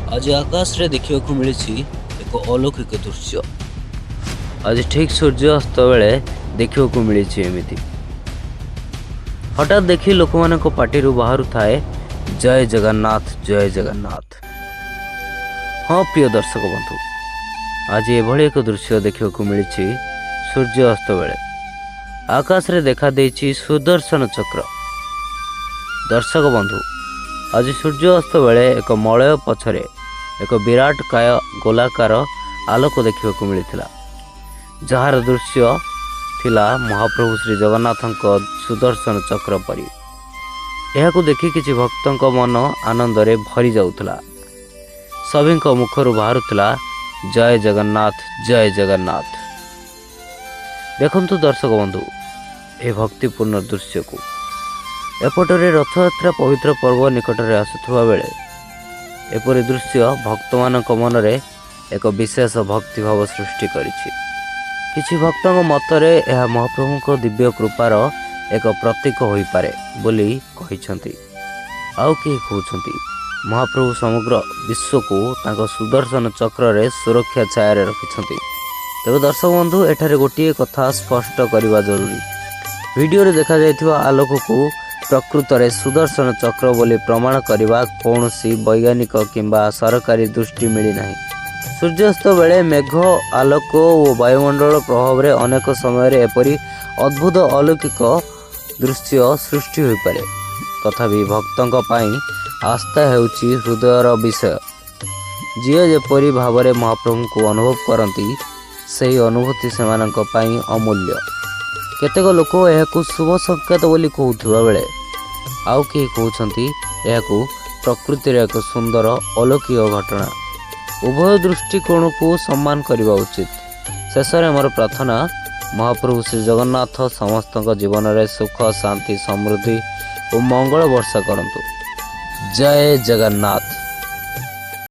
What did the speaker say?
आज आकाश रे देखिया को मिली एक अलौकिक दृश्य। आज ठीक सूर्य अस्त बेले देखिया को मिली एमती हठात देखी लोक मान पार्टी बाहर थाए जय जगन्नाथ जय जगन्नाथ। हाँ प्रिय दर्शक बंधु, आज एभली एक दृश्य देखा मिली सूर्य अस्त बेले आकाश रे देखा देछि सुदर्शन चक्र। दर्शक बंधु, आज सूर्य अस्त बेले एक मलय पछरे एक विराट काय गोलाकार आलोक देखा मिलता, जार दृश्य थिला महाप्रभु श्री जगन्नाथଙ୍କ सुदर्शन चक्र परी। यह देखि किछि भक्तଙ୍କ मन आनंद रे भरी जाउथला। सभिंक मुखरु बाहरुथला जय जगन्नाथ जय जगन्नाथ। देखंतु दर्शक बंधु, ए भक्तिपूर्ण दृश्य को एपटरे रथयात्रा पवित्र पर्व निकटरे आसुथुवा बेले एपरि दृश्य भक्तमानଙ୍କ मनरे एक विशेष भक्तिभाव सृष्टि करिछि। किछि भक्तଙ୍କ मतरे यह महाप्रभुଙ୍କ दिव्य कृपार एक प्रतीक होई पारे बोली कहिसंती। आउ के कहउछंती महाप्रभु समग्र विश्व को तांको सुदर्शन चक्र रे सुरक्षा छाया रखिछंती। तेबे दर्शक बंधु, एठारे गोटिए कथा स्पष्ट करबा जरूरी। वीडियो रे देखा जायथिबा आलोक को प्रकृत रे सुदर्शन चक्र बोली प्रमाण करबा कोनोसी वैज्ञानिक किंबा सरकारी दृष्टि मिली नाही। सूर्यास्त बेले मेघ आलोक और वायुमंडल प्रभाव रे अनेक समय रे एपरी अद्भुत अलौकिक दृश्य सृष्टि होई पारे। तथापि भक्तंक पाई आस्था हेउची हृदयर विषय। जिए जेपरी भाव रे महाप्रभु को अनुभव करती सही अनुभूति सेमानंक पाई अमूल्य। केतेक लोक यह शुभ संकेत बोली कहउथिबा बेले आउ के कहउछंती यह प्रकृति रे एक सुंदर अलौकिक घटना। उभय दृष्टिकोण को सम्मान करने उचित। शेष में मोर प्रार्थना, महाप्रभु श्री जगन्नाथ समस्त जीवन में सुख शांति समृद्धि और मंगल वर्षा करंतु। जय जगन्नाथ।